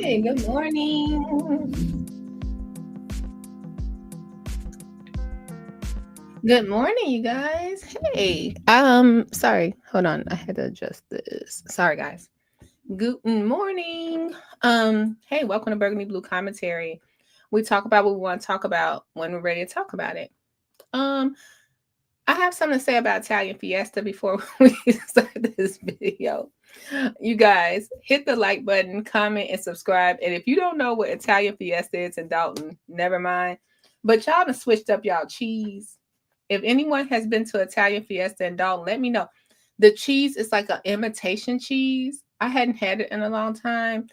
Hey, good morning. Good morning, you guys. Hey, sorry, hold on. I had to adjust this. Sorry, guys. Good morning. Hey, welcome to Burgundy Blue Commentary. We talk about what we want to talk about when we're ready to talk about it. Um, I have something to say about Italian Fiesta before we start this video. You guys, hit the like button, comment, and subscribe. And if you don't know what Italian Fiesta is in Dolton, never mind. But y'all done switched up y'all cheese. If anyone has been to Italian Fiesta in Dalton, let me know. The cheese is like an imitation cheese. I hadn't had it in a long time,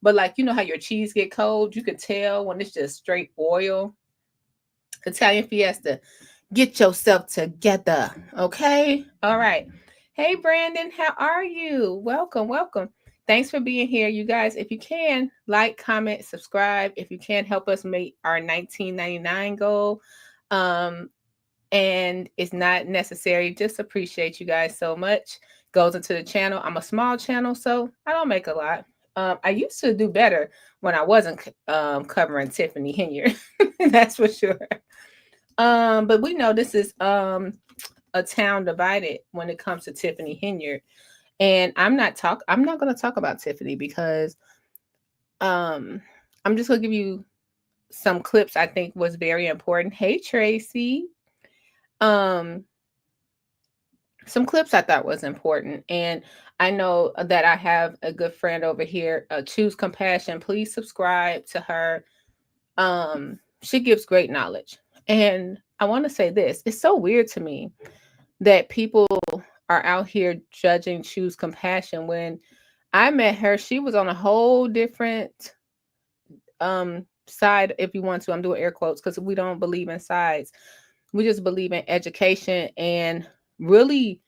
but like you know how your cheese get cold, you can tell when it's just straight oil. Italian Fiesta, get yourself together, okay? All right. Hey Brandon, how are you? Welcome, welcome. Thanks for being here, you guys. If you can, like, comment, subscribe. If you can help us meet our 1999 goal, and it's not necessary. Just appreciate you guys so much. Goes into the channel. I'm a small channel, so I don't make a lot. I used to do better when I wasn't covering Tiffany Henyard. That's for sure. But we know this is a town divided when it comes to Tiffany Henyard. And I'm not going to talk about Tiffany because I'm just going to give you some clips I think was very important. Hey Tracy. Some clips I thought was important. And I know that I have a good friend over here, Choose Compassion. Please subscribe to her. She gives great knowledge. And I want to say this. It's so weird to me that people are out here judging Choose Compassion. When I met her, she was on a whole different side, if you want to. I'm doing air quotes because we don't believe in sides. We just believe in education and really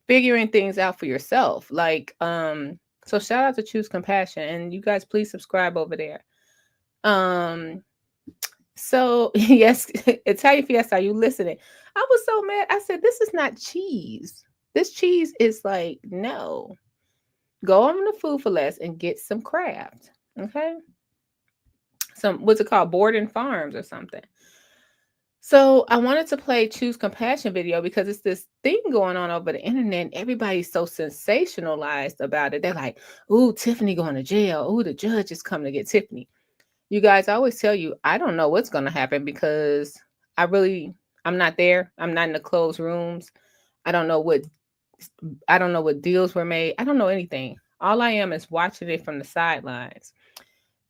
figuring things out for yourself. Like, so shout out to Choose Compassion, and you guys please subscribe over there. So yes, Italian Fiesta, are you listening? I was so mad. I said, this is not cheese. This cheese is like, no. Go on the Food for Less and get some Kraft. Okay. What's it called? Borden Farms or something. So I wanted to play Choose Compassion video because it's this thing going on over the internet. And everybody's so sensationalized about it. They're like, ooh, Tiffany going to jail. Ooh, the judge is coming to get Tiffany. You guys, I always tell you, I don't know what's going to happen because I'm not there. I'm not in the closed rooms. I don't know what deals were made. I don't know anything. All I am is watching it from the sidelines.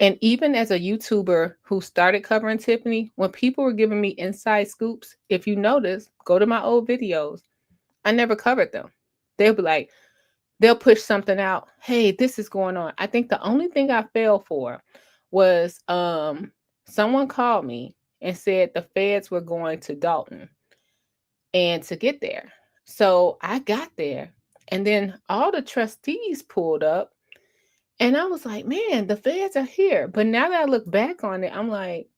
And even as a YouTuber who started covering Tiffany, when people were giving me inside scoops, if you notice, go to my old videos. I never covered them. They'll be like, they'll push something out. Hey, this is going on. I think the only thing I fell for was someone called me and said the feds were going to Dolton and to get there. So I got there, and then all the trustees pulled up. And I was like, man, the feds are here. But now that I look back on it, I'm like,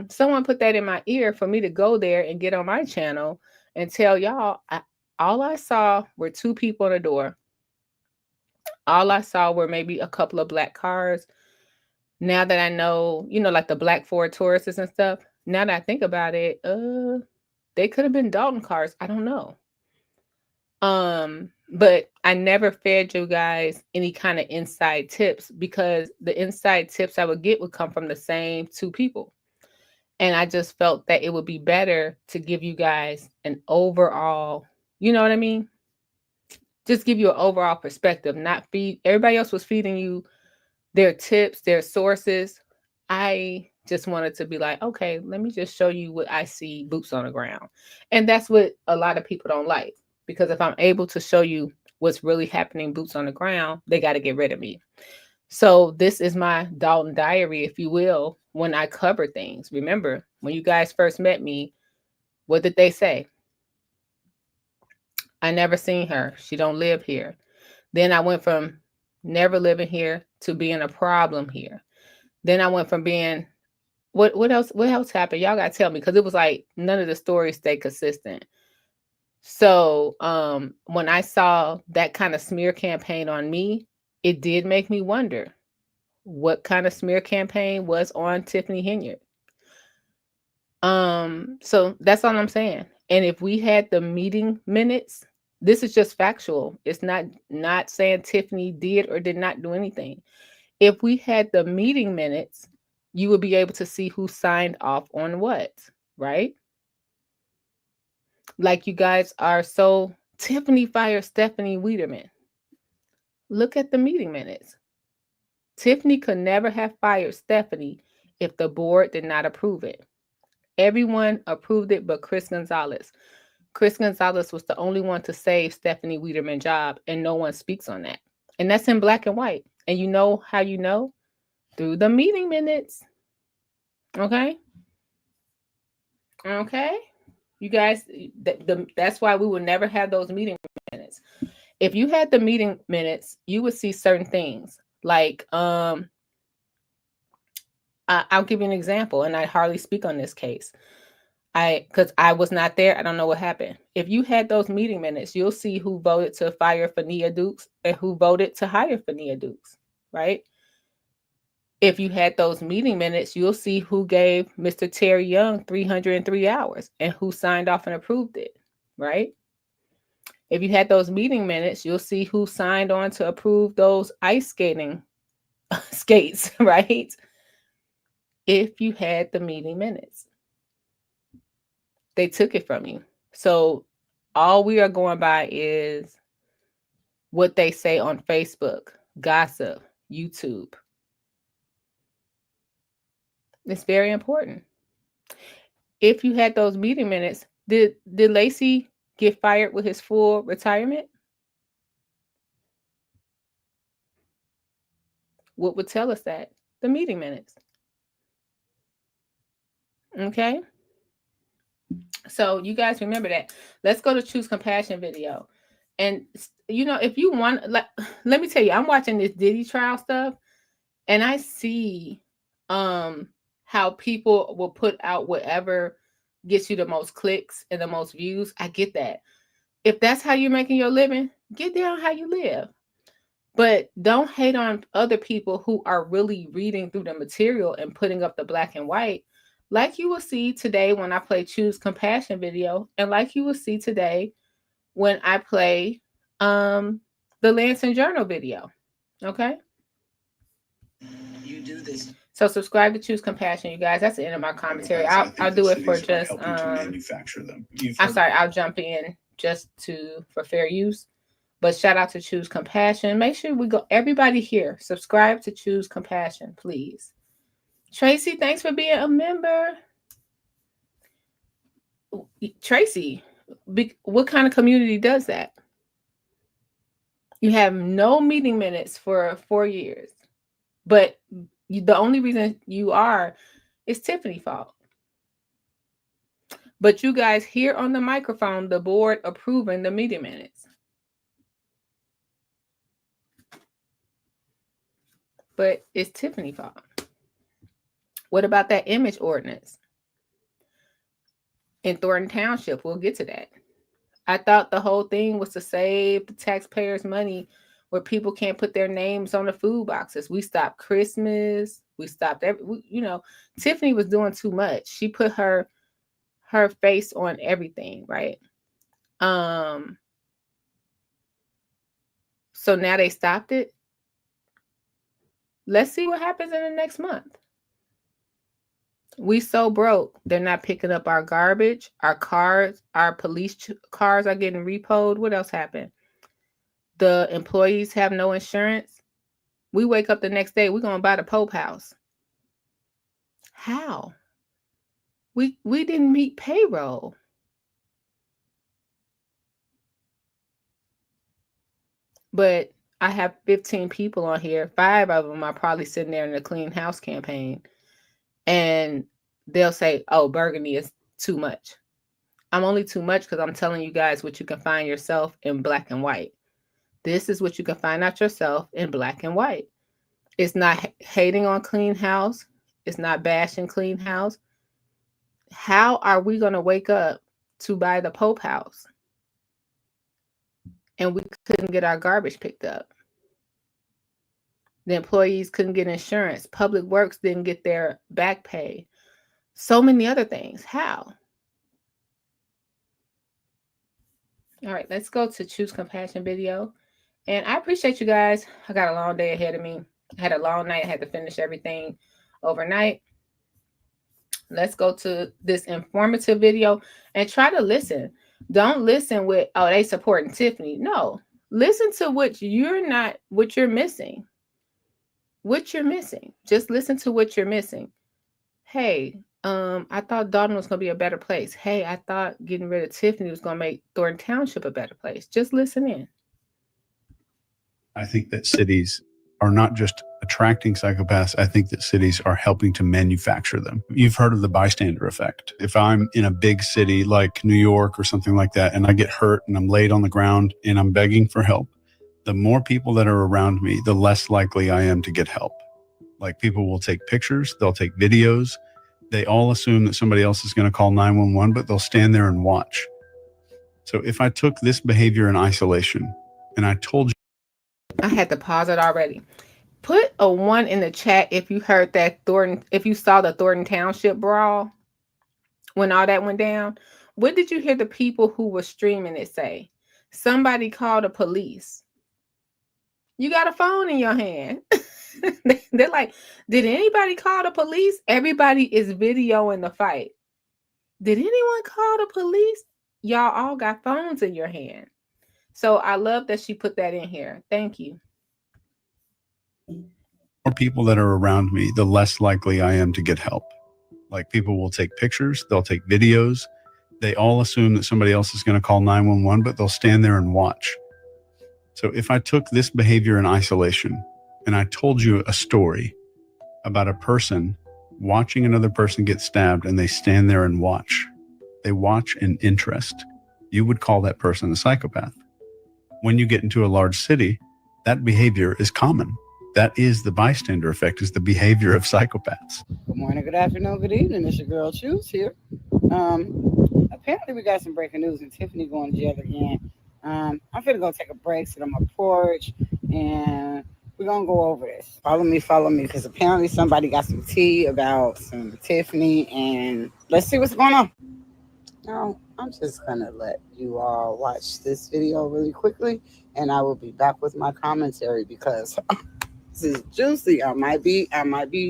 someone put that in my ear for me to go there and get on my channel and tell y'all, all I saw were two people in the door. All I saw were maybe a couple of black cars. Now that I know, like the black Ford Tauruses and stuff, now that I think about it, they could have been Dalton cars. I don't know. But I never fed you guys any kind of inside tips because the inside tips I would get would come from the same two people. And I just felt that it would be better to give you guys an overall, you know what I mean? Just give you an overall perspective, not feed. Everybody else was feeding you their tips, their sources. I just wanted to be like, okay, let me just show you what I see boots on the ground. And that's what a lot of people don't like. Because if I'm able to show you what's really happening boots on the ground, they got to get rid of me. So this is my Dolton diary, if you will, when I cover things. Remember, when you guys first met me, what did they say? I never seen her. She don't live here. Then I went from never living here to being a problem here. Then I went from being, what else happened? Y'all got to tell me, because it was like none of the stories stay consistent. So when I saw that kind of smear campaign on me, it did make me wonder, what kind of smear campaign was on Tiffany Henyard. So that's all I'm saying. And if we had the meeting minutes, this is just factual. It's not saying Tiffany did or did not do anything. If we had the meeting minutes, you would be able to see who signed off on what, right? Like you guys are so Tiffany fired Stephanie Wiederman. Look at the meeting minutes. Tiffany could never have fired Stephanie if the board did not approve it. Everyone approved it but Chris Gonzalez. Chris Gonzalez was the only one to save Stephanie Wiederman's job, and no one speaks on that. And that's in black and white. And you know how you know? Through the meeting minutes. Okay? Okay? You guys, that's why we will never have those meeting minutes. If you had the meeting minutes, you would see certain things. Like, I'll give you an example, and I hardly speak on this case. Because I was not there, I don't know what happened. If you had those meeting minutes, you'll see who voted to fire Fania Dukes and who voted to hire Fania Dukes, right? If you had those meeting minutes, you'll see who gave Mr. Terry Young 303 hours and who signed off and approved it, right? If you had those meeting minutes, you'll see who signed on to approve those ice skating skates, right? If you had the meeting minutes. They took it from you. So all we are going by is what they say on Facebook, gossip, YouTube. It's very important. If you had those meeting minutes, did Lacey get fired with his full retirement? What would tell us that? The meeting minutes. Okay? So you guys remember that. Let's go to Choose Compassion video. And you know, if you want, like, let me tell you, I'm watching this Diddy trial stuff, and I see how people will put out whatever gets you the most clicks and the most views. I get that. If that's how you're making your living, get down how you live. But don't hate on other people who are really reading through the material and putting up the black and white. Like you will see today when I play Choose Compassion video, and like you will see today when I play the Lansing Journal video. Okay? You do this. So subscribe to Choose Compassion, you guys. That's the end of my commentary. I'll do it for just manufacture them. I'm sorry, I'll jump in just for fair use. But shout out to Choose Compassion. Make sure we go, everybody here, subscribe to Choose Compassion, please. Tracy, thanks for being a member. Tracy, what kind of community does that? You have no meeting minutes for 4 years, but the only reason you are is Tiffany's fault. But you guys hear on the microphone the board approving the meeting minutes. But it's Tiffany's fault. What about that image ordinance in Thornton Township? We'll get to that. I thought the whole thing was to save the taxpayers' money where people can't put their names on the food boxes. We stopped Christmas. We stopped Tiffany was doing too much. She put her face on everything, right? So now they stopped it. Let's see what happens in the next month. We so broke, they're not picking up our garbage, our cars, our police cars are getting repoed. What else happened? The employees have no insurance. We wake up the next day, we're going to buy the Pope house. How? We didn't meet payroll. But I have 15 people on here. 5 of them are probably sitting there in the Clean House campaign. And they'll say, oh, burgundy is too much. I'm only too much because I'm telling you guys what you can find yourself in black and white. This is what you can find out yourself in black and white. It's not hating on Clean House. It's not bashing Clean House. How are we going to wake up to buy the Pope house? And we couldn't get our garbage picked up. The employees couldn't get insurance. Public Works didn't get their back pay. So many other things. How? All right, let's go to Choose Compassion video. And I appreciate you guys. I got a long day ahead of me. I had a long night. I had to finish everything overnight. Let's go to this informative video and try to listen. Don't listen with, oh, they supporting Tiffany. No, listen to what you're missing. What you're missing. Just listen to what you're missing. Hey, I thought Dolton was going to be a better place. Hey, I thought getting rid of Tiffany was going to make Thornton Township a better place. Just listen in. I think that cities are not just attracting psychopaths. I think that cities are helping to manufacture them. You've heard of the bystander effect. If I'm in a big city like New York or something like that, and I get hurt and I'm laid on the ground and I'm begging for help, the more people that are around me, the less likely I am to get help. Like, people will take pictures, they'll take videos. They all assume that somebody else is going to call 911, but they'll stand there and watch. So if I took this behavior in isolation and I told you, I had to pause it already. Put a 1 in the chat if you heard that if you saw the Thornton Township brawl when all that went down. What did you hear the people who were streaming it say? Somebody called the police. You got a phone in your hand. They're like, did anybody call the police? Everybody is videoing the fight. Did anyone call the police? Y'all all got phones in your hand. So I love that she put that in here. Thank you. more people that are around me, the less likely I am to get help. Like, people will take pictures, they'll take videos. They all assume that somebody else is going to call 911, but they'll stand there and watch. So if I took this behavior in isolation and I told you a story about a person watching another person get stabbed and they stand there and watch, they watch in interest, you would call that person a psychopath. When you get into a large city, that behavior is common. That is the bystander effect, is the behavior of psychopaths. Good morning, good afternoon, good evening. It's your girl Choose here. Apparently we got some breaking news and Tiffany going to jail again. I'm finna go take a break, sit on my porch, and we're gonna go over this. Follow me, because apparently somebody got some tea about some Tiffany, and let's see what's going on. Now, I'm just gonna let you all watch this video really quickly, and I will be back with my commentary because this is juicy. I might be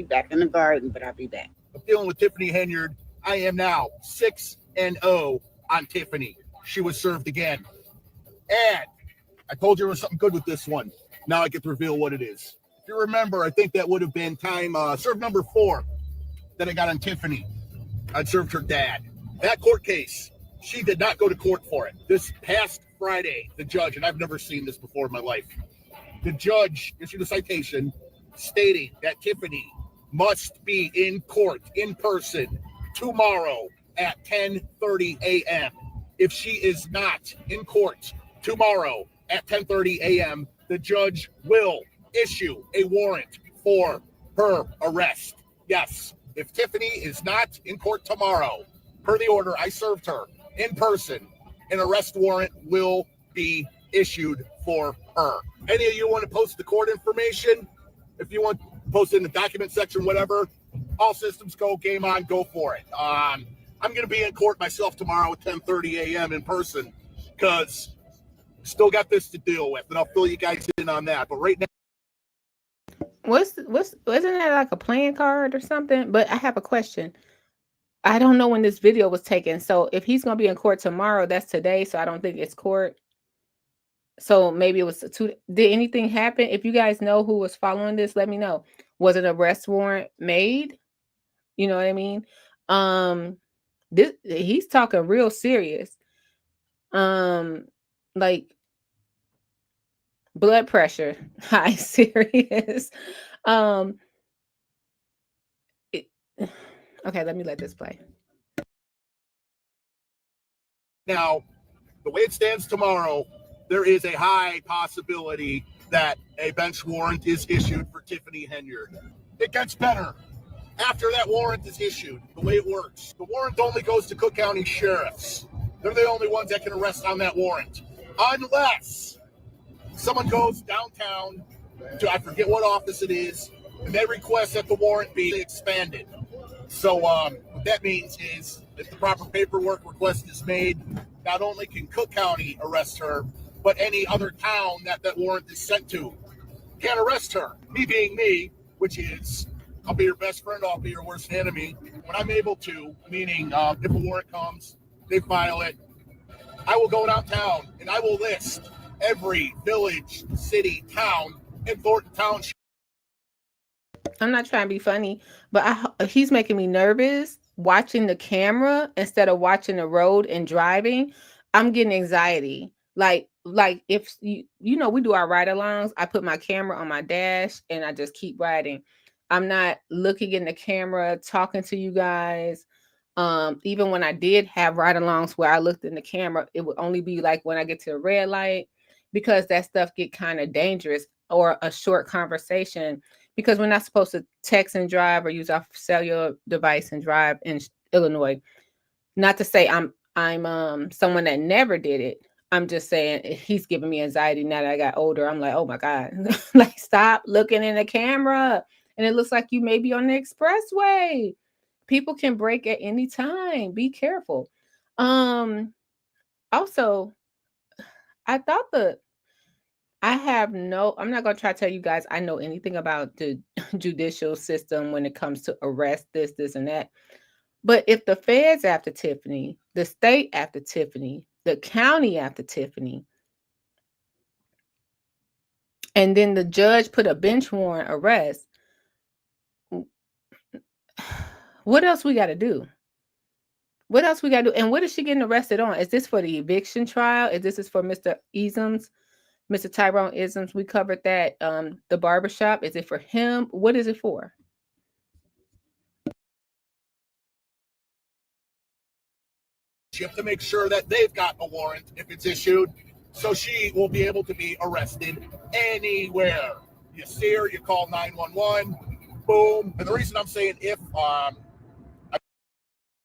back in the garden, but I'll be back. I'm dealing with Tiffany Henyard. I am now 6-0 on Tiffany. She was served again. And I told you there was something good with this one. Now I get to reveal what it is. If you remember, I think that would have been time served number 4 that I got on Tiffany. I'd served her dad. That court case, she did not go to court for it. This past Friday, the judge, and I've never seen this before in my life, the judge issued a citation stating that Tiffany must be in court in person tomorrow at 10:30 a.m. If she is not in court tomorrow at 10:30 a.m., the judge will issue a warrant for her arrest. Yes, if Tiffany is not in court tomorrow, per the order I served her in person, an arrest warrant will be issued for her. Any of you want to post the court information? If you want to post it in the document section, whatever, all systems go, game on, go for it. I'm going to be in court myself tomorrow at 10:30 a.m. in person because still got this to deal with, and I'll fill you guys in on that. But right now, wasn't that like a playing card or something? But I have a question. I don't know when this video was taken. So if he's going to be in court tomorrow, that's today. So I don't think it's court. So maybe it was did anything happen? If you guys know who was following this, let me know. Was an arrest warrant made? You know what I mean? He's talking real serious. Like blood pressure, high, serious. Okay, let me let this play. now, the way it stands tomorrow, there is a high possibility that a bench warrant is issued for Tiffany Henyard. It gets better. After that warrant is issued, the way it works, the warrant only goes to Cook County sheriffs. They're the only ones that can arrest on that warrant. Unless someone goes downtown to, I forget what office it is, and they request that the warrant be expanded. So what that means is if the proper paperwork request is made, not only can Cook County arrest her, but any other town that that warrant is sent to can arrest her. Me being me, which is I'll be your best friend, I'll be your worst enemy. When I'm able to, meaning if a warrant comes, they file it, I will go downtown and I will list every village, city, town in Thornton Township. I'm not trying to be funny, but he's making me nervous watching the camera instead of watching the road and driving. I'm getting anxiety. Like if you know, we do our ride alongs, I put my camera on my dash and I just keep riding. I'm not looking in the camera, talking to you guys. Even when I did have ride alongs where I looked in the camera, it would only be like when I get to a red light, because that stuff get kind of dangerous, or a short conversation, because we're not supposed to text and drive or use our cellular device and drive in Illinois. Not to say I'm someone that never did it. I'm just saying he's giving me anxiety now that I got older. I'm like, oh my God, like stop looking in the camera. And it looks like you may be on the expressway. People can break at any time. Be careful. Also, I thought I'm not going to try to tell you guys I know anything about the judicial system when it comes to arrest, this, and that. But if the feds after Tiffany, the state after Tiffany, the county after Tiffany, and then the judge put a bench warrant arrest, what else we got to do? What else we got to do? And what is she getting arrested on? Is this for the eviction trial? Is this for Mr. Isms, Mr. Tyrone Isms? We covered that. The barbershop. Is it for him? What is it for? To make sure that they've got a warrant if it's issued, so she will be able to be arrested anywhere. You see her, you call 911, boom. And the reason I'm saying if a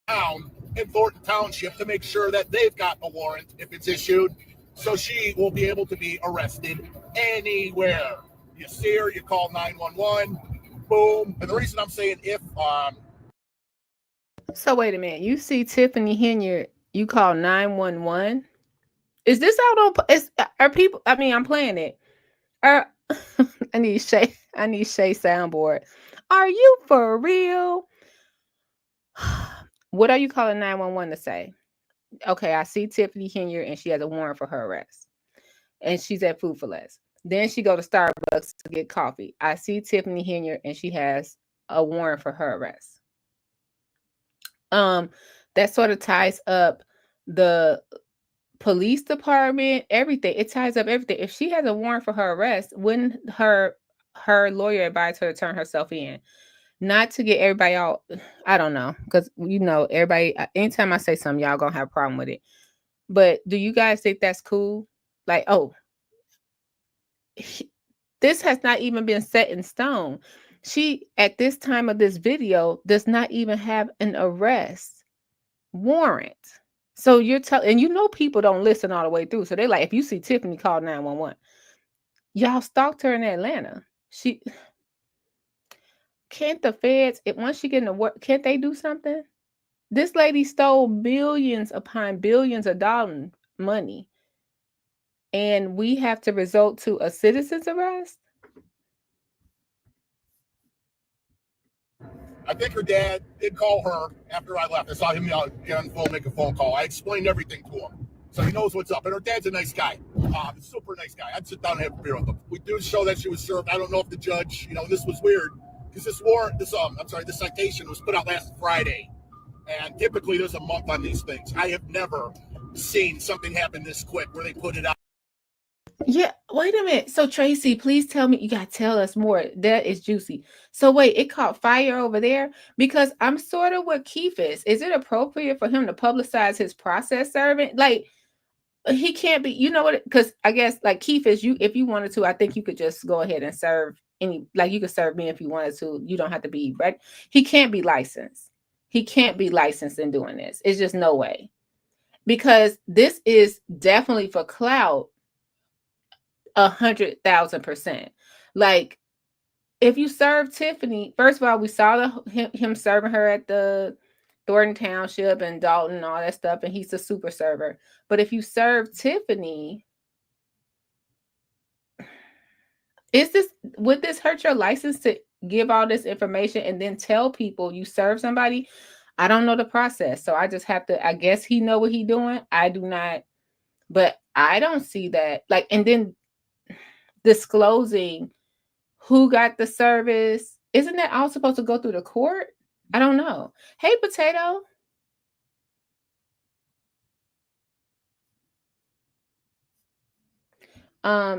town in Thornton Township, to make sure that they've got a warrant if it's issued, so she will be able to be arrested anywhere. You see her, you call 911, boom. And the reason I'm saying if So wait a minute. You see Tiffany Henyard, you call 911. Is this out on? Are people? I mean, I'm playing it. I need Shay soundboard. Are you for real? What are you calling 911 to say? Okay, I see Tiffany Henyard and she has a warrant for her arrest, and she's at Food for Less. Then she go to Starbucks to get coffee. I see Tiffany Henyard and she has a warrant for her arrest. That sort of ties up the police department, everything. It ties up everything. If she has a warrant for her arrest, when her lawyer advised her to turn herself in, not to get everybody out. I don't know, because everybody. Anytime I say something, y'all gonna have a problem with it. But do you guys think that's cool? Like, oh, this has not even been set in stone. She, at this time of this video, does not even have an arrest warrant. So you're telling, and people don't listen all the way through. So they're like, if you see Tiffany, call 911. Y'all stalked her in Atlanta. Can't the feds, once she get into work, can't they do something? This lady stole billions upon billions of dollars money. And we have to resort to a citizen's arrest? I think her dad did call her after I left. I saw him get on the phone, make a phone call. I explained everything to him, so he knows what's up. And her dad's a nice guy, super nice guy. I'd sit down and have a beer with him. We do show that she was served. I don't know if the judge, this was weird because this citation was put out last Friday, and typically there's a month on these things. I have never seen something happen this quick where they put it out. Yeah, wait a minute. So Tracy, please tell me, you got to tell us more. That is juicy. So wait, it caught fire over there? Because I'm sort of what Keith is. Is it appropriate for him to publicize his process servant? Like, he can't be, because I guess like Keith is, if you wanted to, I think you could just go ahead and serve you could serve me if you wanted to. You don't have to be, right? He can't be licensed. He can't be licensed in doing this. It's just no way. Because this is definitely for clout. 100,000%. Like, if you serve Tiffany, first of all, we saw him serving her at the Thornton Township and Dolton and all that stuff, and he's a super server. But if you serve Tiffany, would this hurt your license to give all this information and then tell people you serve somebody? I don't know the process, so I just have to. I guess he know what he doing. I do not, but I don't see that. Like, and then disclosing who got the service, isn't that all supposed to go through the court? I don't know. Hey, Potato.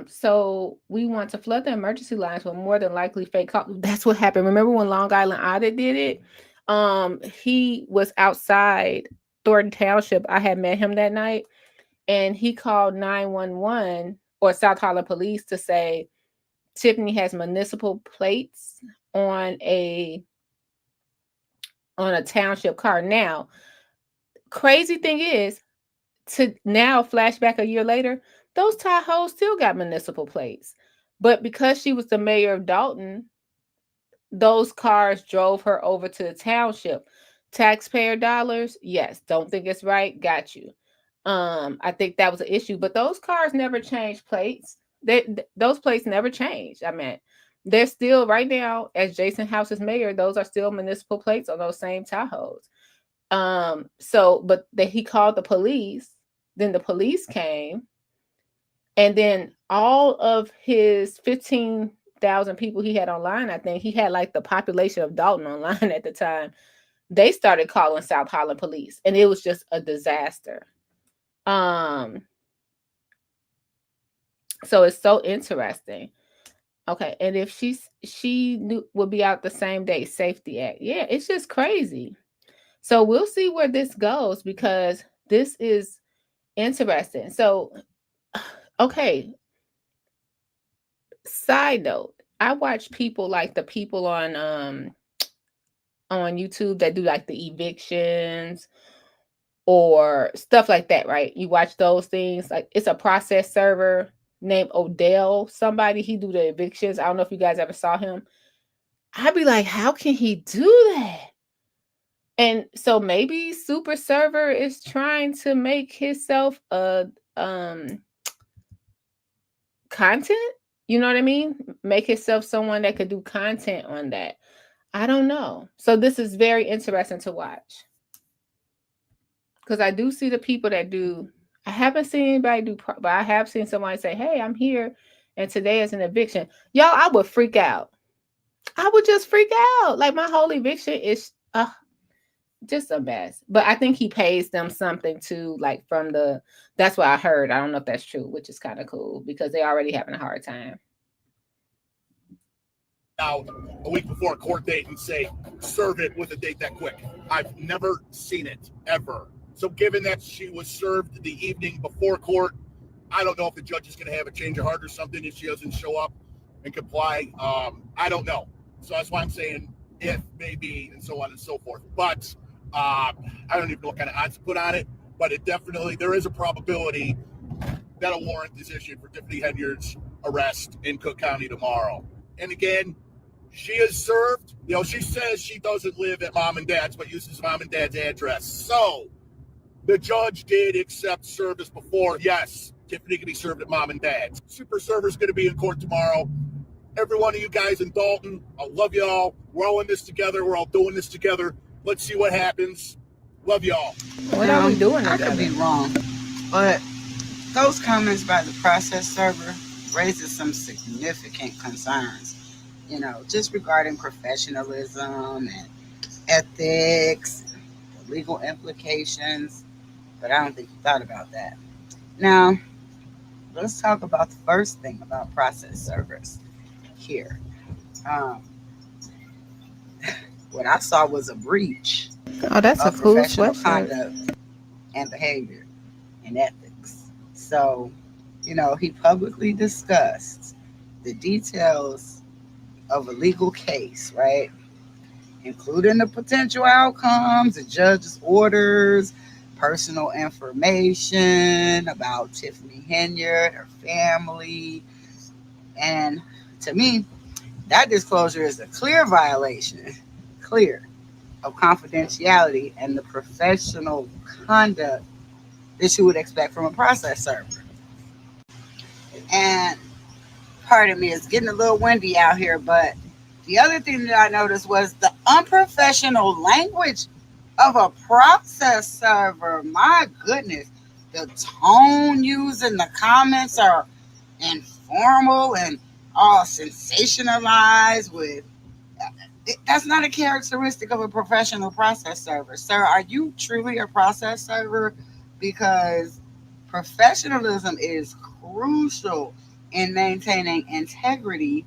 So we want to flood the emergency lines with more than likely fake calls. That's what happened. Remember when Long Island Audit did it? He was outside Thornton Township. I had met him that night, and he called 911 or South Holland Police to say Tiffany has municipal plates on a township car. Now, crazy thing is, to now flashback a year later, those Tahoes still got municipal plates. But because she was the mayor of Dolton, those cars drove her over to the township. Taxpayer dollars, yes. Don't think it's right. Got you. I think that was an issue. But those cars never changed plates. Those plates never changed. I mean, they're still right now, as Jason House's mayor, those are still municipal plates on those same Tahoes. He called the police. Then the police came. And then all of his 15,000 people he had online, I think he had like the population of Dolton online at the time. They started calling South Holland Police, and it was just a disaster. So it's so interesting. Okay, and if she would be out the same day, Safety Act. Yeah, it's just crazy. So we'll see where this goes, because this is interesting. So, okay. Side note, I watch people like the people on YouTube that do like the evictions or stuff like that, right? You watch those things. Like, it's a process server named Odell, somebody, he do the evictions. I don't know if you guys ever saw him. I'd be like, how can he do that? And so maybe Super Server is trying to make himself a content. You know what I mean? Make himself someone that could do content on that. I don't know. So this is very interesting to watch, because I do see the people that do. I haven't seen anybody do, but I have seen somebody say, "Hey, I'm here, and today is an eviction." Y'all, I would freak out. I would just freak out. Like, my whole eviction is just a mess. But I think he pays them something too, like from the. That's what I heard. I don't know if that's true, which is kind of cool, because they already having a hard time. Out a week before a court date and say, serve it with a date that quick. I've never seen it, ever. So given that she was served the evening before court, I don't know if the judge is going to have a change of heart or something if she doesn't show up and comply. I don't know. So that's why I'm saying if, maybe, and so on and so forth. But I don't even know what kind of odds to put on it. But it definitely, there is a probability that a warrant is issued for Tiffany Henyard's arrest in Cook County tomorrow. And again, she is served. You know, she says she doesn't live at mom and dad's, but uses mom and dad's address. So the judge did accept service before. Yes, Tiffany can be served at mom and dad's. Super Server's going to be in court tomorrow. Every one of you guys in Dolton, I love y'all. We're all in this together. We're all doing this together. Let's see what happens. Love y'all. What are we doing together? I could be wrong, but those comments by the process server raises some significant concerns. You know, just regarding professionalism and ethics, the legal implications, but I don't think you thought about that. Now, let's talk about the first thing about process servers here. What I saw was a breach that's a of cool professional sweatshirt. conduct and behavior and ethics. So, you know, he publicly discussed the details of a legal case, right? Including the potential outcomes, the judge's orders, personal information about Tiffany Henyard, her family, And to me, that disclosure is a clear violation, clear, of confidentiality and the professional conduct that you would expect from a process server. And pardon me, it's getting a little windy out here, but the other thing that I noticed was the unprofessional language of a process server. My goodness, the tone used in the comments are informal and all sensationalized with that's not a characteristic of a professional process server. Sir, are you truly a process server? Because professionalism is crucial in maintaining integrity,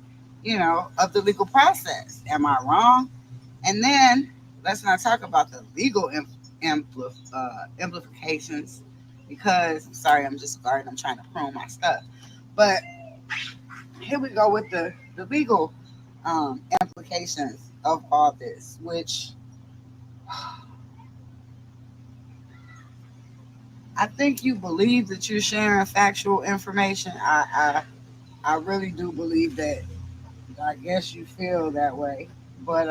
of the legal process. Am I wrong? And then let's not talk about the legal implications because, sorry, I'm just starting. I'm trying to prune my stuff. But here we go with the legal implications of all this, which I think you believe that you're sharing factual information. I really do believe that. I guess you feel that way, but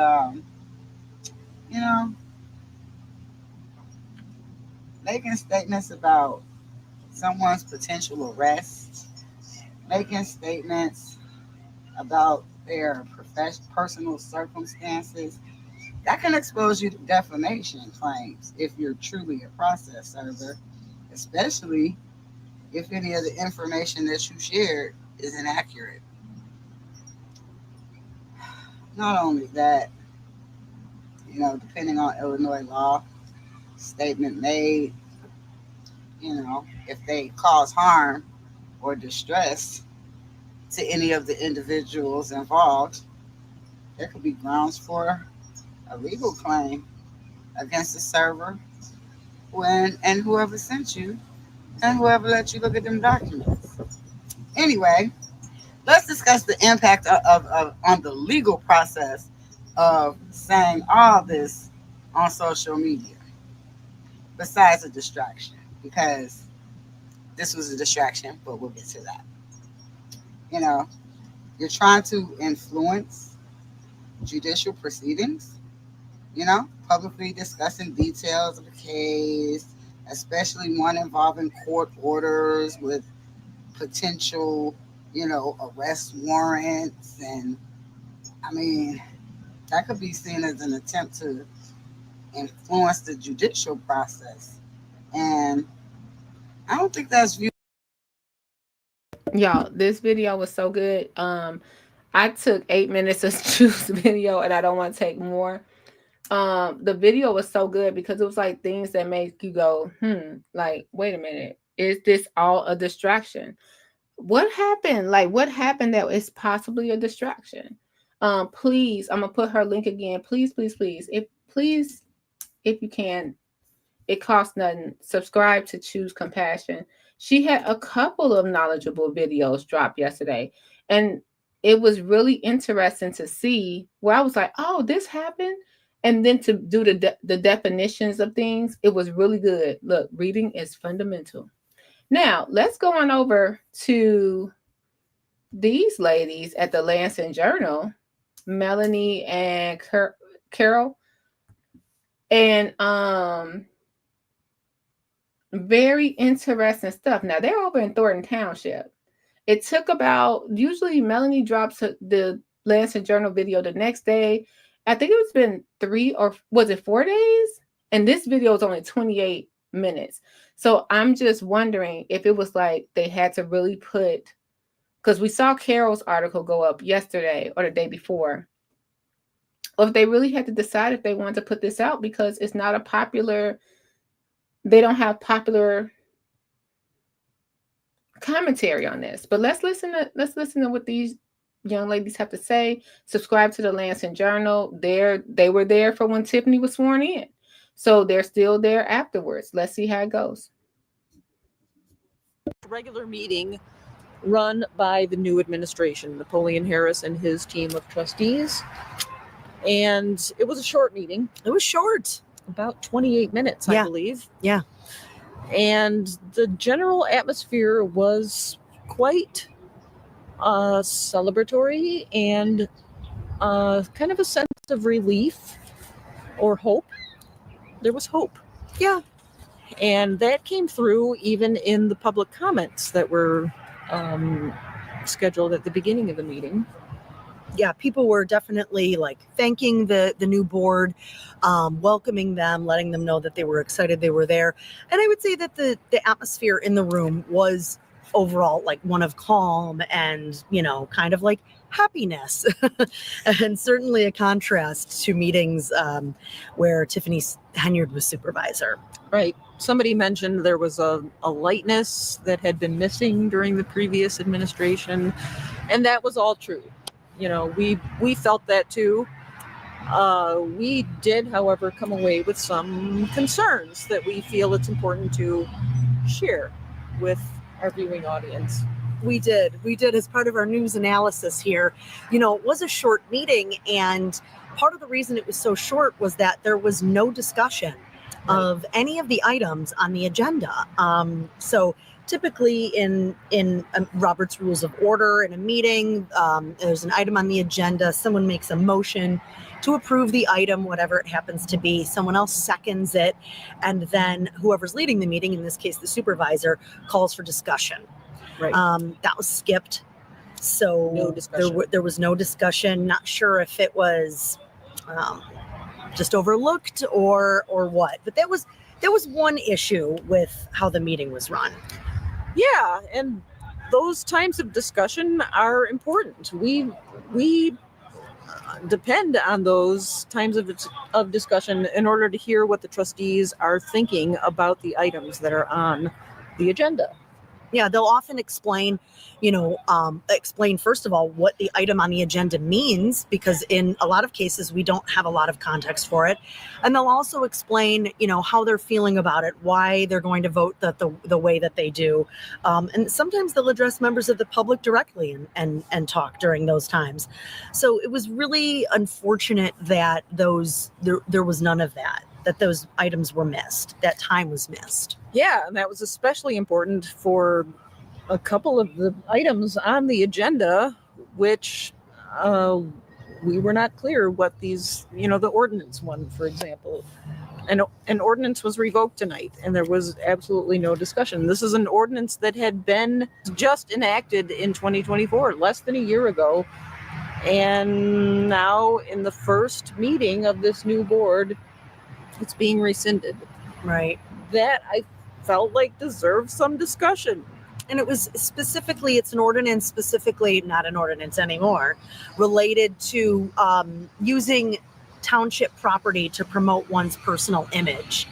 you know, making statements about someone's potential arrest, making statements about their personal circumstances, that can expose you to defamation claims if you're truly a process server, especially if any of the information that you shared is inaccurate. Not only that, depending on Illinois law, statement made, if they cause harm or distress to any of the individuals involved, there could be grounds for a legal claim against the server and whoever sent you and whoever let you look at them documents. Anyway, let's discuss the impact of on the legal process of saying all this on social media. Besides a distraction, because this was a distraction, but we'll get to that. You're trying to influence judicial proceedings, publicly discussing details of the case, especially one involving court orders with potential, arrest warrants. And I mean, that could be seen as an attempt to influence the judicial process. And I don't think that's viewed. Y'all, this video was so good. I took 8 minutes to choose the video and I don't want to take more. The video was so good because it was like things that make you go, like, wait a minute, is this all a distraction? What happened? Like, what happened that is possibly a distraction? Please, I'm gonna put her link again. Please, please, please. If you can, it costs nothing. Subscribe to Choose Compassion. She had a couple of knowledgeable videos dropped yesterday, and it was really interesting to see where I was like, oh, this happened. And then to do the definitions of things, it was really good. Look, reading is fundamental. Now, let's go on over to these ladies at the Lansing Journal, Melanie and Carol. And very interesting stuff. Now, they're over in Thornton Township. It took usually Melanie drops the Lansing Journal video the next day. I think it's been 3 or was it 4 days? And this video is only 28 minutes. So I'm just wondering if it was like they had to really put, because we saw Carol's article go up yesterday or the day before, or if they really had to decide if they wanted to put this out because it's not a popular, they don't have popular commentary on this. But let's listen to what these young ladies have to say. Subscribe to the Lansing Journal. They were there for when Tiffany was sworn in. So they're still there afterwards. Let's see how it goes. Regular meeting run by the new administration, Napoleon Harris and his team of trustees. And it was a short meeting. It was short. About 28 minutes, I believe. Yeah. And the general atmosphere was quite celebratory and kind of a sense of relief or hope. There was hope. Yeah. And that came through even in the public comments that were scheduled at the beginning of the meeting. Yeah, people were definitely like thanking the new board, welcoming them, letting them know that they were excited they were there. And I would say that the atmosphere in the room was overall like one of calm and, you know, kind of like happiness. And certainly a contrast to meetings where Tiffany Henyard was supervisor. Right. Somebody mentioned there was a lightness that had been missing during the previous administration, and that was all true. You know, we felt that too. We did, however, come away with some concerns that we feel it's important to share with our viewing audience. We did as part of our news analysis here. You know, it was a short meeting, and part of the reason it was so short was that there was no discussion of any of the items on the agenda. So typically in Robert's Rules of Order in a meeting, there's an item on the agenda, someone makes a motion to approve the item, whatever it happens to be, someone else seconds it, and then whoever's leading the meeting, in this case the supervisor, calls for discussion. Right. That was skipped. So No discussion. there was no discussion. Not sure if it was just overlooked or what, but that was one issue with how the meeting was run. Yeah, and those times of discussion are important. We depend on those times of discussion in order to hear what the trustees are thinking about the items that are on the agenda. Yeah, they'll often explain, explain first of all what the item on the agenda means, because in a lot of cases we don't have a lot of context for it. And they'll also explain, how they're feeling about it, why they're going to vote the way that they do. And sometimes they'll address members of the public directly and talk during those times. So it was really unfortunate that there was none of that those items were missed, that time was missed. Yeah, and that was especially important for a couple of the items on the agenda, which we were not clear what these, the ordinance one, for example. An ordinance was revoked tonight, and there was absolutely no discussion. This is an ordinance that had been just enacted in 2024, less than a year ago. And now in the first meeting of this new board, it's being rescinded. Right. That I felt like deserved some discussion. And it was specifically, it's an ordinance, specifically not an ordinance anymore, related to using township property to promote one's personal image.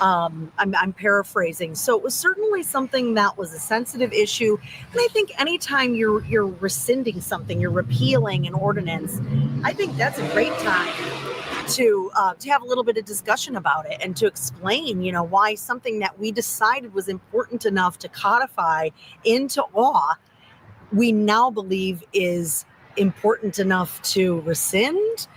I'm paraphrasing. So it was certainly something that was a sensitive issue. And I think anytime you're rescinding something, you're repealing an ordinance, I think that's a great time to have a little bit of discussion about it and to explain, why something that we decided was important enough to codify into law, we now believe is important enough to rescind.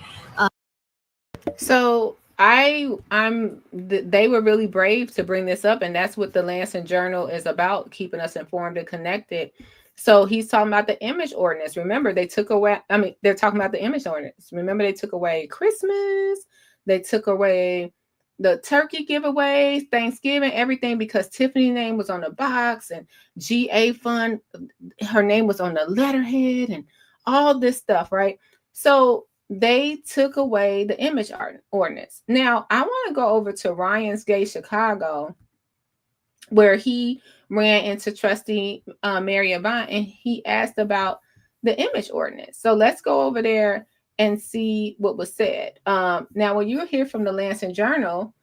So they were really brave to bring this up, and that's what the Lansing Journal is about, keeping us informed and connected. So he's talking about the image ordinance. Remember, they're talking about the image ordinance. Remember, they took away Christmas. They took away the turkey giveaways, Thanksgiving, everything, because Tiffany's name was on the box and GA Fund, her name was on the letterhead and all this stuff, right? So they took away the image ordinance. Now, I want to go over to Ryan's Gate, Chicago, where he ran into Trustee Mary Avant, and he asked about the image ordinance. So let's go over there and see what was said. Now, what you hear from the Lansing Journal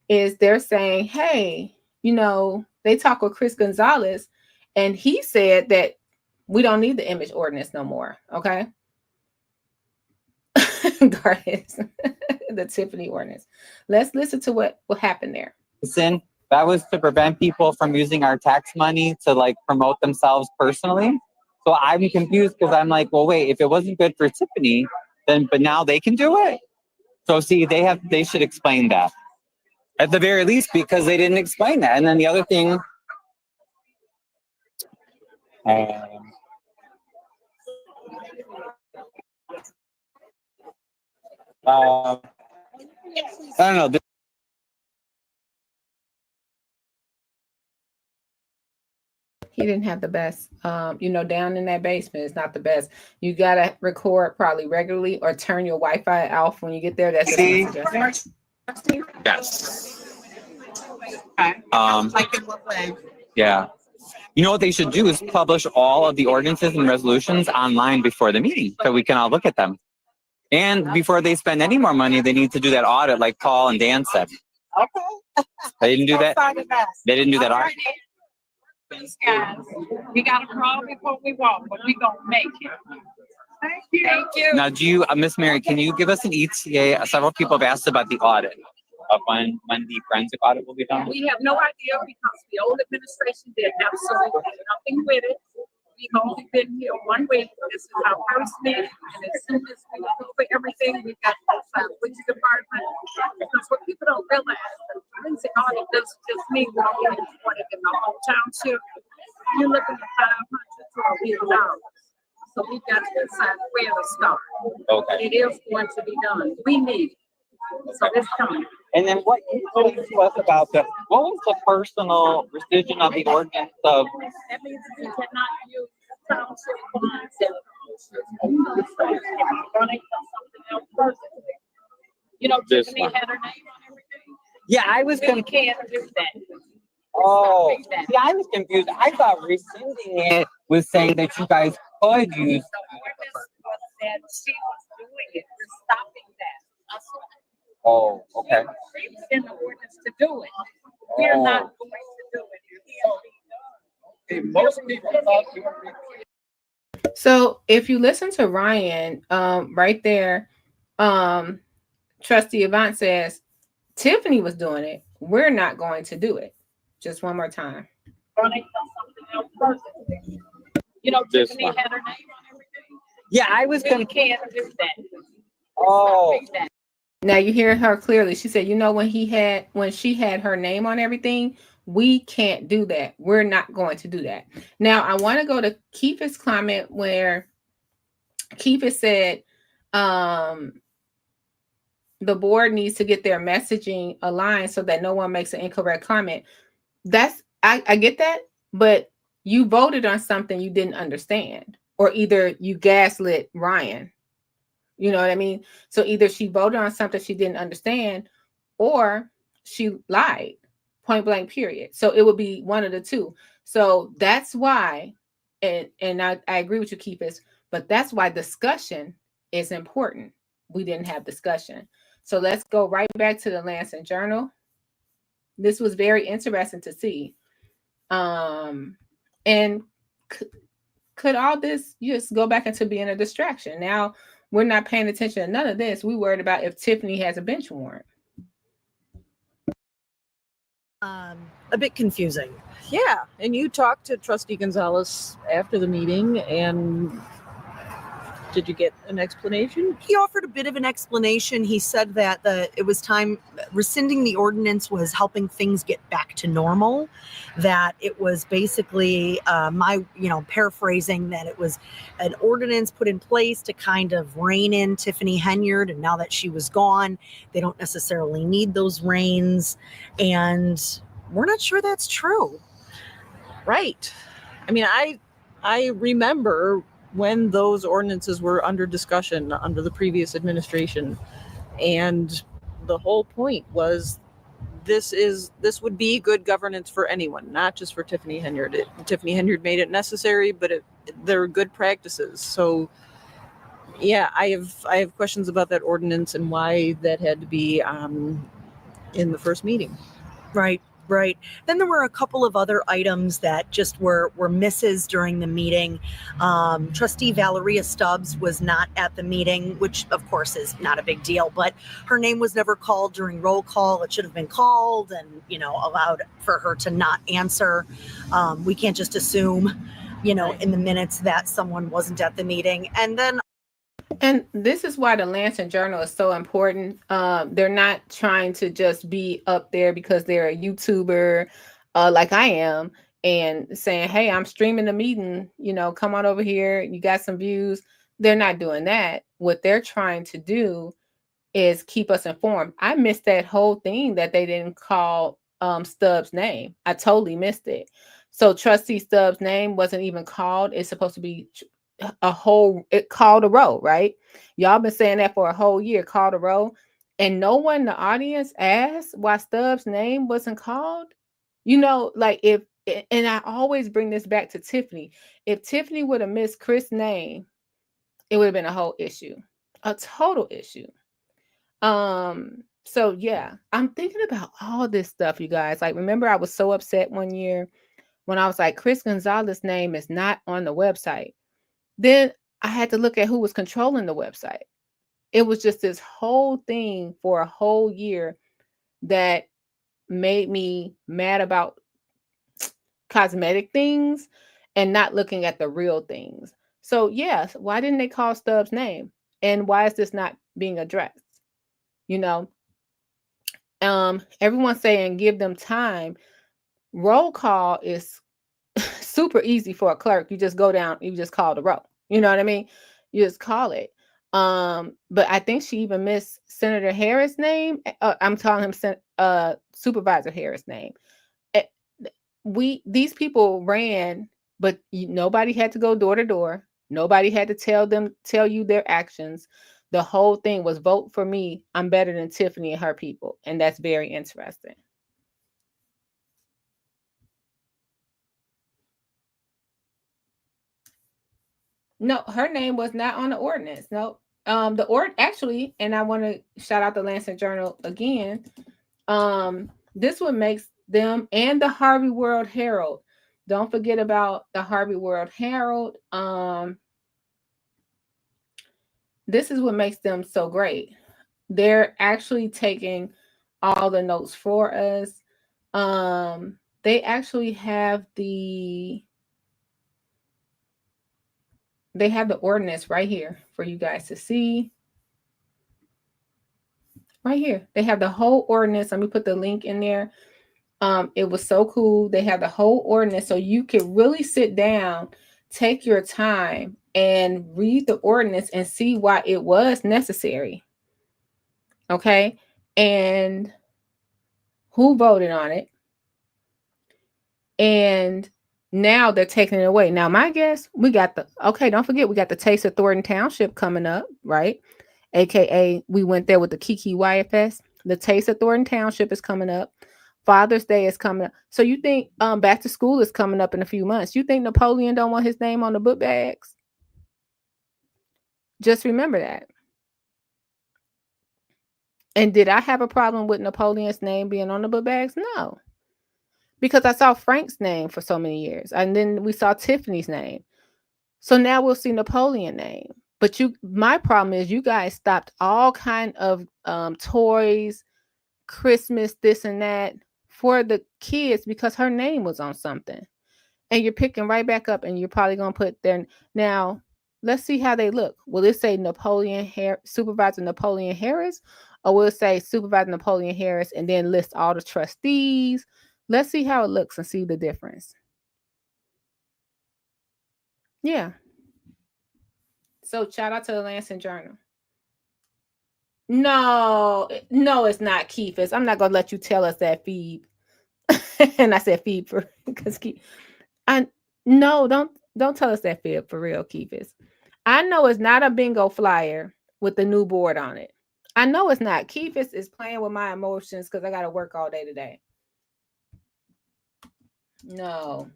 is they're saying, hey, they talk with Chris Gonzalez, and he said that we don't need the image ordinance no more, okay? The Tiffany ordinance. Let's listen to what happened there. That was to prevent people from using our tax money to promote themselves personally. So I'm confused because I'm like, well, wait, if it wasn't good for Tiffany, but now they can do it. So see, they should explain that at the very least, because they didn't explain that. And then the other thing, I don't know. He didn't have the best. Down in that basement, it's not the best. You gotta record probably regularly or turn your Wi-Fi off when you get there. That's just my suggestion. Yes. Like in what way? Yeah. You know what they should do is publish all of the ordinances and resolutions online before the meeting so we can all look at them. And before they spend any more money, they need to do that audit like Paul and Dan said. Okay. They didn't do that. They didn't do that audit. These guys, we got a crawl before we walk, but we gonna make it. Thank you. Thank you. Now, do you, Miss Mary, can you give us an ETA? Several people have asked about the audit of when the forensic audit will be done. We have no idea because the old administration did absolutely nothing with it. We've only been here 1 week. This is our first meeting, and as soon as we go for everything, we've got to decide which department. Because what people don't realize, the forensic audit doesn't just mean we're getting reported in the whole township. You're looking at $500 to $1 million. So we've got to decide where to start. Okay. It is going to be done. We need it. So it's coming. And then what you told to us about what was the personal rescission of the ordinance of? That means we cannot use township funds and running for something else personally. This Tiffany one. had her name on everything. Yeah, I was We can't do that. Oh, yeah, I was confused. I thought rescinding it was saying that you guys could use. So we're just that she was doing it. We're stopping that. Oh, okay. She was in the ordinance to do it. We're not going to do it. Most people thought you were. So if you listen to Ryan, right there, Trustee Avant says Tiffany was doing it. We're not going to do it. Just one more time. Running for something else personally. This Tiffany one. had her name on everything. Yeah, I was We confused. can't do that. Oh. Stopping that. Now you hear her clearly. She said, when she had her name on everything, we can't do that. We're not going to do that. Now I want to go to Keith's comment where Keith said the board needs to get their messaging aligned so that no one makes an incorrect comment. I get that, but you voted on something you didn't understand, or either you gaslit Ryan. You know what I mean? So either she voted on something she didn't understand, or she lied, point blank, period. So it would be one of the two. So that's why, and I agree with you, Keepis, but that's why discussion is important. We didn't have discussion. So let's go right back to the Lansing Journal. This was very interesting to see. And could all this just go back into being a distraction? Now, we're not paying attention to none of this. We worried about if Tiffany has a bench warrant. A bit confusing. Yeah, and you talked to Trustee Gonzalez after the meeting, and did you get an explanation? He offered a bit of an explanation. He said that it was time rescinding the ordinance was helping things get back to normal. That it was basically paraphrasing, that it was an ordinance put in place to kind of rein in Tiffany Henyard, and now that she was gone, they don't necessarily need those reins, and we're not sure that's true. Right. I mean, I remember when those ordinances were under discussion under the previous administration, and the whole point was this would be good governance for anyone, not just for Tiffany Henyard. Tiffany Henyard made it necessary, but they're good practices. So yeah, I have questions about that ordinance and why that had to be in the first meeting. Right. Then there were a couple of other items that just were misses during the meeting. Trustee Valeria Stubbs was not at the meeting, which of course is not a big deal, but her name was never called during roll call. It should have been called and, allowed for her to not answer. We can't just assume, in the minutes that someone wasn't at the meeting. And this is why the Lansing Journal is so important. They're not trying to just be up there because they're a YouTuber like I am and saying, hey, I'm streaming the meeting, come on over here. You got some views. They're not doing that. What they're trying to do is keep us informed. I missed that whole thing that they didn't call Stubbs' name. I totally missed it. So Trustee Stubbs' name wasn't even called. It's supposed to be it called a row, right? Y'all been saying that for a whole year, called a row. And no one in the audience asked why Stubbs' name wasn't called. You know, like and I always bring this back to Tiffany. If Tiffany would have missed Chris' name, it would have been a whole issue, a total issue. So yeah, I'm thinking about all this stuff, you guys. Like, remember, I was so upset one year when I was like, Chris Gonzalez's name is not on the website. Then I had to look at who was controlling the website. It was just this whole thing for a whole year that made me mad about cosmetic things and not looking at the real things. So yes, why didn't they call Stubbs' name? And why is this not being addressed? You know, everyone's saying give them time. Roll call is super easy for a clerk. You just go down, you just call the roll. You know what I mean? You just call it. But I think she even missed Senator Harris' name. I'm calling him Supervisor Harris' name. These people ran, but nobody had to go door to door. Nobody had to tell you their actions. The whole thing was vote for me. I'm better than Tiffany and her people. And that's very interesting. No, her name was not on the ordinance. No. Actually, and I want to shout out the Lansing Journal again. This one makes them and the Harvey World Herald. Don't forget about the Harvey World Herald. This is what makes them so great. They're actually taking all the notes for us. They actually have the ordinance right here for you guys to see. Right here. They have the whole ordinance. Let me put the link in there. It was so cool. They have the whole ordinance, so you can really sit down, take your time, and read the ordinance and see why it was necessary. Okay? And who voted on it. And now they're taking it away. Now, my guess, don't forget, we got the Taste of Thornton Township coming up, right? AKA, we went there with the Kiki YFS. The Taste of Thornton Township is coming up. Father's Day is coming up. So you think back to school is coming up in a few months. You think Napoleon don't want his name on the book bags? Just remember that. And did I have a problem with Napoleon's name being on the book bags? No. Because I saw Frank's name for so many years. And then we saw Tiffany's name. So now we'll see Napoleon's name. But my problem is you guys stopped all kind of toys, Christmas, this and that for the kids because her name was on something. And you're picking right back up and you're probably going to put their... Now, let's see how they look. Will it say Supervisor Napoleon Harris? Or will it say Supervisor Napoleon Harris and then list all the trustees? Let's see how it looks and see the difference. Yeah. So shout out to the Lansing Journal. No, it's not Keith's. I'm not going to let you tell us that, Phoebe. And I said Phoebe because no, don't tell us that, Phoebe, for real, Keith's. I know it's not a bingo flyer with the new board on it. I know it's not. Keith's is playing with my emotions because I got to work all day today. No,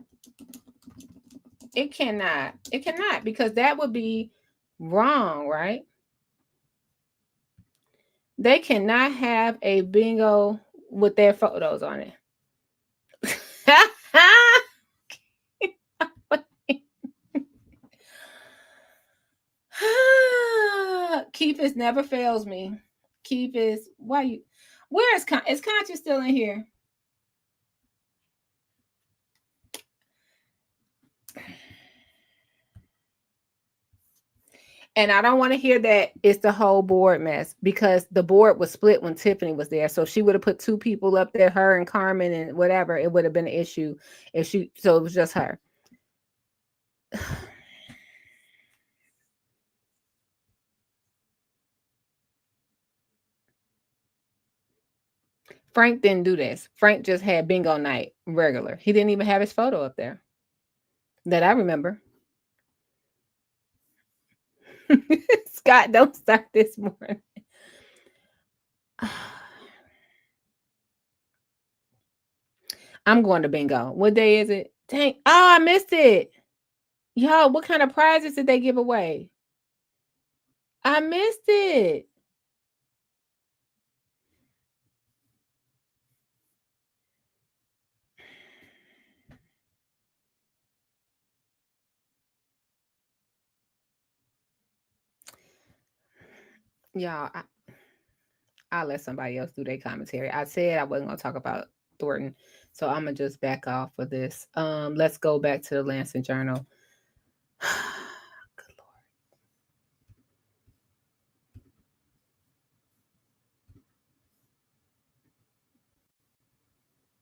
it cannot. It cannot because that would be wrong, right? They cannot have a bingo with their photos on it. Keith's never fails me. Keith's, where is Concha still in here? And I don't want to hear that it's the whole board mess because the board was split when Tiffany was there. So if she would have put two people up there, her and Carmen and whatever, it would have been an issue. So it was just her. Frank didn't do this. Frank just had bingo night regular. He didn't even have his photo up there that I remember. Scott, don't start this morning. I'm going to bingo. What day is it? Dang. Oh, I missed it. Yo, what kind of prizes did they give away? I missed it. Y'all, I'll let somebody else do their commentary. I said I wasn't going to talk about Thornton, so I'm going to just back off of this. Let's go back to the Lansing Journal. Good Lord.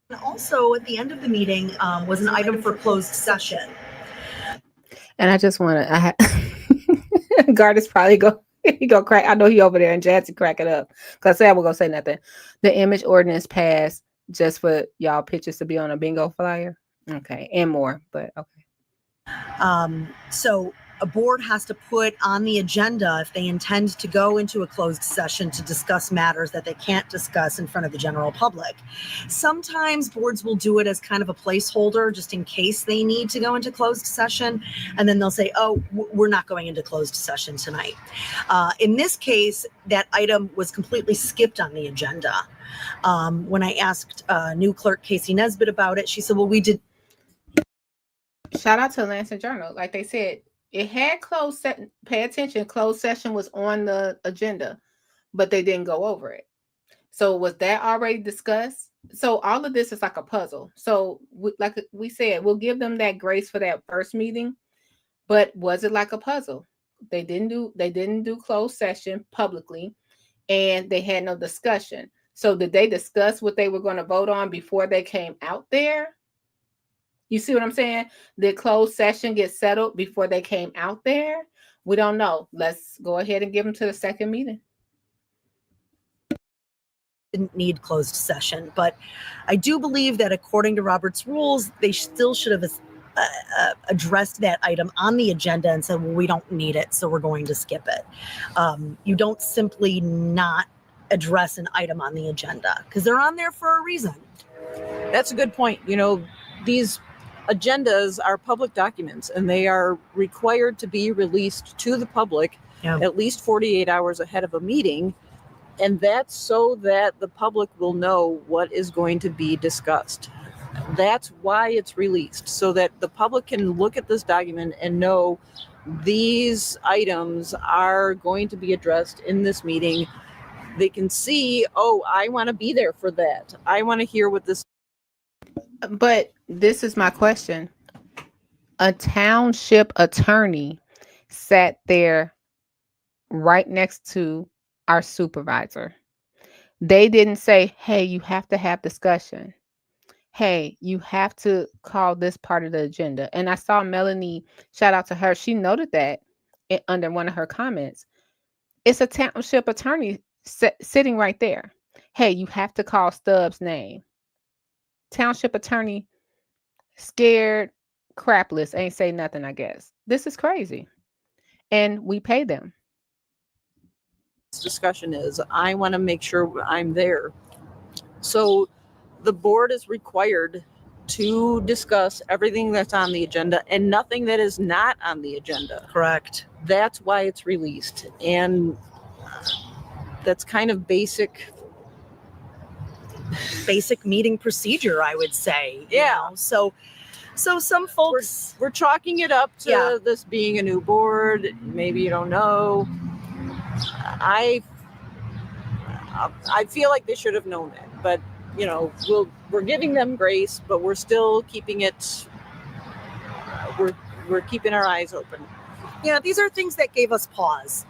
And also, at the end of the meeting was an item for closed session. And I just want to, Gardis probably he go crack. I know he over there and Jassy crack it up. Because I said I was going to say nothing. The image ordinance passed just for y'all pictures to be on a bingo flyer. Okay. And more, but okay. So a board has to put on the agenda if they intend to go into a closed session to discuss matters that they can't discuss in front of the general public. Sometimes boards will do it as kind of a placeholder just in case they need to go into closed session. And then they'll say, oh, we're not going into closed session tonight. In this case, that item was completely skipped on the agenda. When I asked new clerk Casey Nesbitt about it, she said, well, we did. Shout out to the Lansing Journal. Like they said, it had closed session. Pay attention. Closed session was on the agenda, but they didn't go over it. So was that already discussed? So all of this is like a puzzle. So like we said, we'll give them that grace for that first meeting, but was it like a puzzle? They didn't do closed session publicly, and they had no discussion. So did they discuss what they were going to vote on before they came out there? You see what I'm saying? The closed session gets settled before they came out there. We don't know. Let's go ahead and give them to the second meeting. Didn't need closed session, but I do believe that according to Robert's rules, they still should have addressed that item on the agenda and said, well, we don't need it, so we're going to skip it. You don't simply not address an item on the agenda because they're on there for a reason. That's a good point. You know, these agendas are public documents and they are required to be released to the public at least 48 hours ahead of a meeting. And that's so that the public will know what is going to be discussed. That's why it's released, so that the public can look at this document and know these items are going to be addressed in this meeting. They can see, oh, I want to be there for that. I want to hear what this. But this is my question. A township attorney sat there right next to our supervisor. They didn't say, hey, you have to have discussion. Hey, you have to call this part of the agenda. And I saw Melanie, shout out to her. She noted that under one of her comments. It's a township attorney sitting right there. Hey, you have to call Stubbs' name. Township attorney scared crapless, ain't say nothing, I guess. This is crazy. And we pay them. Discussion is, I want to make sure I'm there. So the board is required to discuss everything that's on the agenda and nothing that is not on the agenda. Correct. That's why it's released. And that's kind of basic meeting procedure, I would say. Yeah. You know? So some folks, we're chalking it up to this being a new board. Maybe you don't know. I feel like they should have known that, but you know, we're giving them grace, but we're still keeping it. We're keeping our eyes open. Yeah, these are things that gave us pause.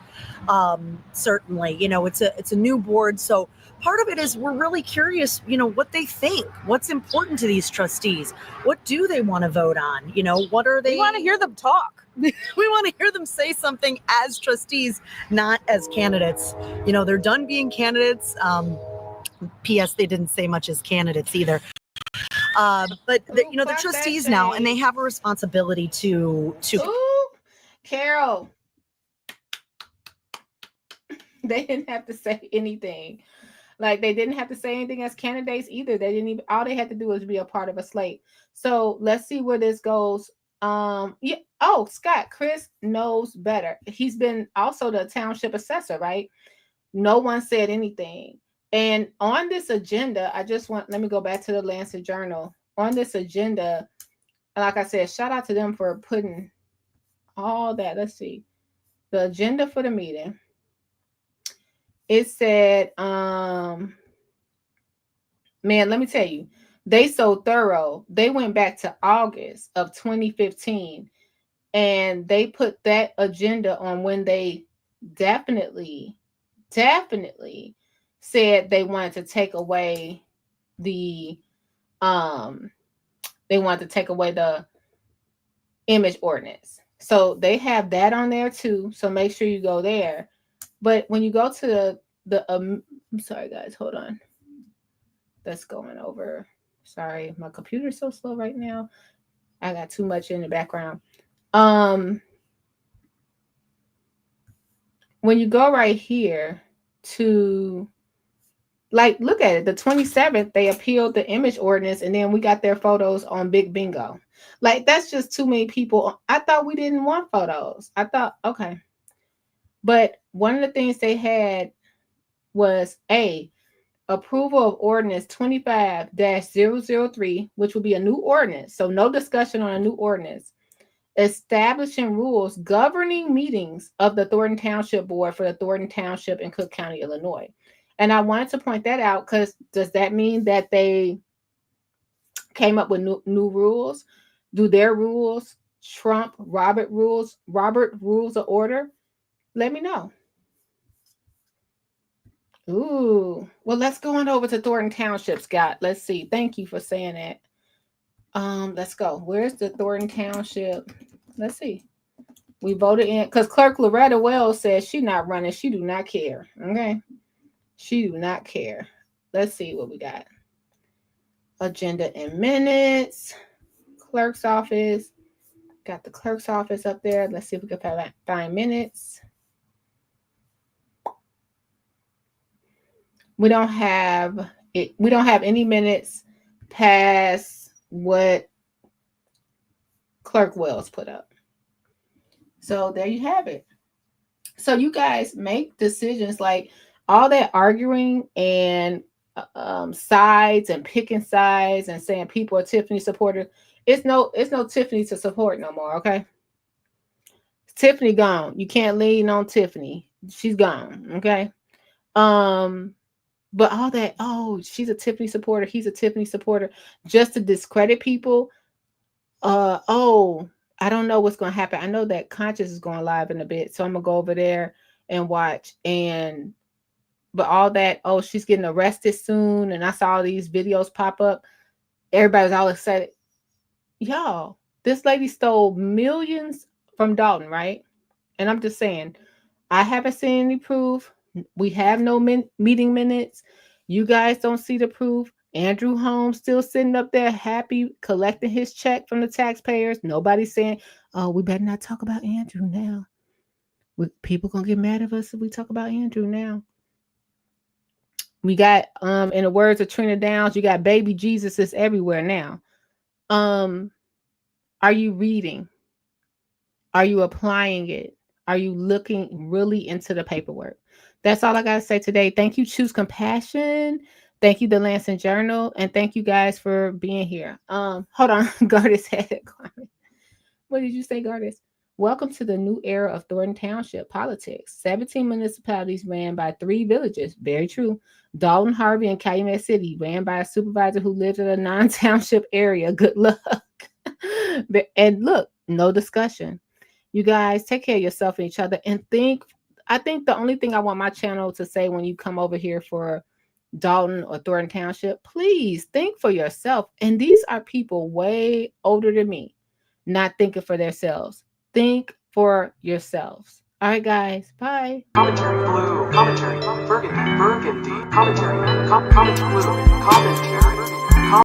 Certainly, you know, it's a new board, so part of it is we're really curious, you know, what they think, what's important to these trustees, what do they want to vote on, you know, what are they? We want to hear them talk. We want to hear them say something as trustees, not as candidates. You know, they're done being candidates. P.S. They didn't say much as candidates either. But they're trustees now, and they have a responsibility to. Ooh, Carol. They didn't have to say anything. Like, they didn't have to say anything as candidates either. They didn't even, all they had to do was be a part of a slate. So let's see where this goes. Yeah. Oh, Scott, Chris knows better. He's been also the township assessor, right? No one said anything. And on this agenda, let me go back to the Lancet Journal. On this agenda, like I said, shout out to them for putting all that. Let's see. The agenda for the meeting. It said, man, let me tell you, they so thorough. They went back to August of 2015, and they put that agenda on when they definitely said they wanted to take away the image ordinance. So they have that on there too. So make sure you go there. But when you go to I'm sorry, guys, hold on. That's going over. Sorry, my computer's so slow right now. I got too much in the background. When you go right here to, like, look at it. The 27th, they appealed the image ordinance, and then we got their photos on Big Bingo. Like, that's just too many people. I thought we didn't want photos. I thought, okay. But one of the things they had was approval of ordinance 25-003, which will be a new ordinance. So no discussion on a new ordinance. Establishing rules governing meetings of the Thornton Township Board for the Thornton Township in Cook County, Illinois. And I wanted to point that out because does that mean that they came up with new rules? Do their rules trump Robert rules of order? Let me know. Ooh, well, let's go on over to Thornton Township, Scott. Let's see. Thank you for saying that. Let's go. Where's the Thornton Township? Let's see. We voted in because Clerk Loretta Wells says she's not running. She do not care. Okay. She do not care. Let's see what we got. Agenda and minutes. Clerk's office. Got the clerk's office up there. Let's see if we can find minutes. We don't have it. We don't have any minutes past what Clerk Wells put up. So there you have it. So you guys make decisions. Like all that arguing and sides and picking sides and saying people are Tiffany supporters. It's no Tiffany to support no more. Okay. Tiffany gone. You can't lean on Tiffany. She's gone. Okay. But all that, oh, she's a Tiffany supporter, he's a Tiffany supporter, just to discredit people. I don't know what's going to happen. I know that Conscious is going live in a bit, so I'm going to go over there and watch. But all that, oh, she's getting arrested soon, and I saw all these videos pop up. Everybody's all excited. Y'all, this lady stole millions from Dolton, right? And I'm just saying, I haven't seen any proof. We have no meeting minutes. You guys don't see the proof. Andrew Holmes still sitting up there happy, collecting his check from the taxpayers. Nobody's saying, oh, we better not talk about Andrew now. People gonna get mad at us if we talk about Andrew now. We got, in the words of Trina Downs, you got baby Jesuses everywhere now. Are you reading? Are you applying it? Are you looking really into the paperwork? That's all I got to say today. Thank you, Choose Compassion. Thank you, the Lansing Journal. And thank you guys for being here. Hold on. Gardis had a comment. What did you say, Gardis? Welcome to the new era of Thornton Township politics. 17 municipalities ran by 3 villages. Very true. Dolton, Harvey, and Calumet City ran by a supervisor who lived in a non-township area. Good luck. And look, no discussion. You guys take care of yourself and each other and think. I think the only thing I want my channel to say when you come over here for Dolton or Thornton Township, please think for yourself. And these are people way older than me, not thinking for themselves. Think for yourselves. All right, guys. Bye. Commentary blue. Commentary burgundy. commentary, commentary, commentary.